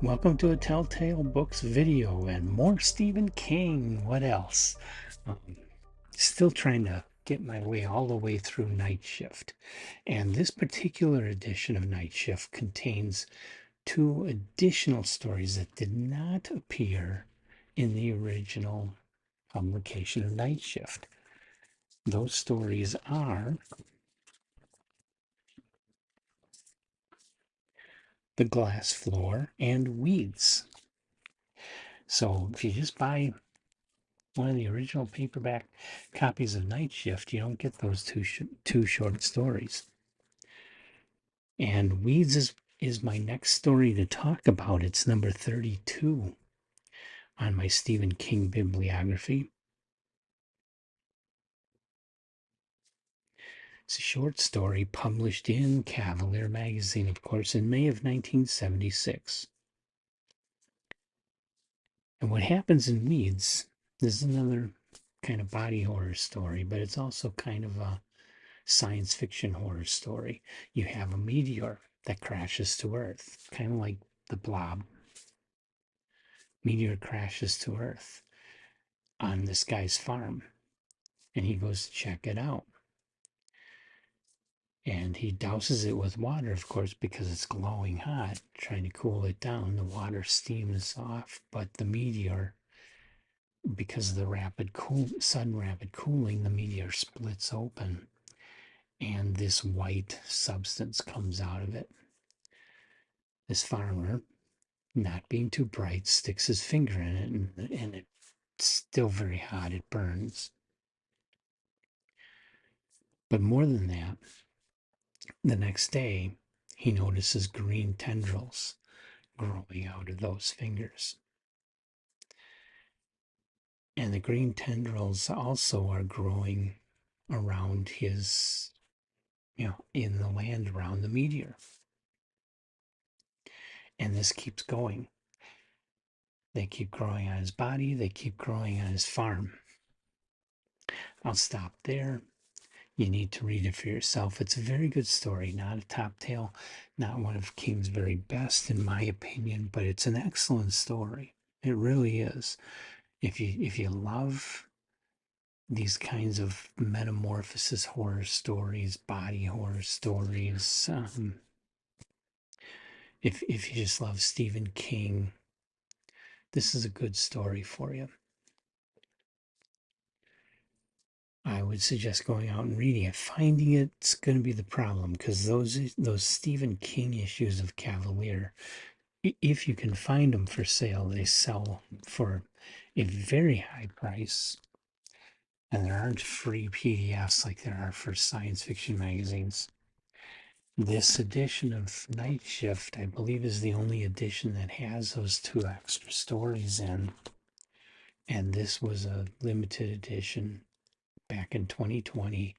Welcome to a Telltale Books video and more Stephen King. What else? Um, Still trying to get my way all the way through Night Shift. And this particular edition of Night Shift contains two additional stories that did not appear in the original publication of Night Shift. Those stories are The Glass Floor and Weeds. So if you just buy one of the original paperback copies of Night Shift, you don't get those two short stories. And Weeds is my next story to talk about. It's number 32 on my Stephen King bibliography. It's a short story published in Cavalier magazine, of course, in May of 1976. And what happens in Weeds is another kind of body horror story, but it's also kind of a science fiction horror story. You have a meteor that crashes to Earth, kind of like the Blob. Meteor crashes to Earth on this guy's farm, and he goes to check it out. And he douses it with water, of course, because it's glowing hot, trying to cool it down. The water steams off, but the meteor, because of the sudden rapid cooling, the meteor splits open, and this white substance comes out of it. This farmer, not being too bright, sticks his finger in it, and it's still very hot. It burns. But more than that, the next day, he notices green tendrils growing out of those fingers. And the green tendrils also are growing around his, in the land around the meteor. And this keeps going. They keep growing on his body, they keep growing on his farm. I'll stop there. You need to read it for yourself. It's a very good story, not a top tale, not one of King's very best, in my opinion, but it's an excellent story. It really is. If you love these kinds of metamorphosis horror stories, body horror stories, if you just love Stephen King, this is a good story for you. I would suggest going out and reading it. Finding it's going to be the problem, because those Stephen King issues of Cavalier, if you can find them for sale, they sell for a very high price. And there aren't free PDFs like there are for science fiction magazines. This edition of Night Shift, I believe, is the only edition that has those two extra stories in. And this was a limited edition back in 2020.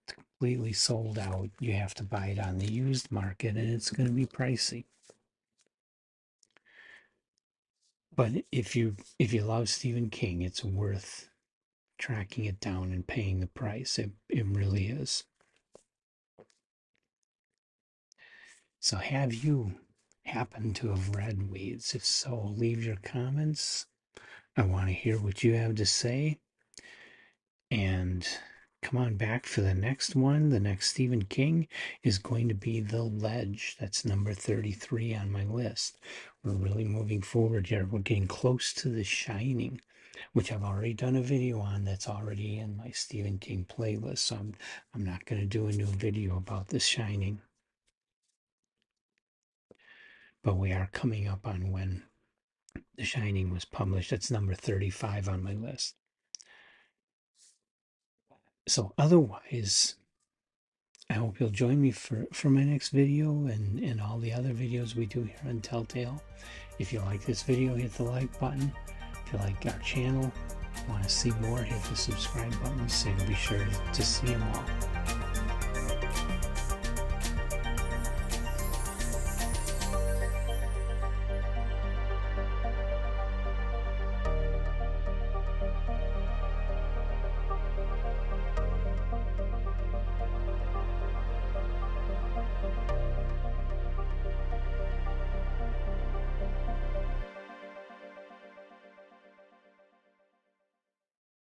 It's completely sold out. You have to buy it on the used market, and it's going to be pricey. But if you love Stephen King, it's worth tracking it down and paying the price. It really is. So have you happened to have read Weeds? If so, leave your comments. I want to hear what you have to say. And come on back for the next one. The next Stephen King is going to be The Ledge. That's number 33 on my list. We're really moving forward here. We're getting close to The Shining, which I've already done a video on. That's already in my Stephen King playlist. So I'm not going to do a new video about The Shining. But we are coming up on when The Shining was published. That's number 35 on my list. So otherwise, I hope you'll join me for my next video and all the other videos we do here on Telltale. If you like this video, hit the like button. If you like our channel, want to see more, hit the subscribe button so you'll be sure to see them all.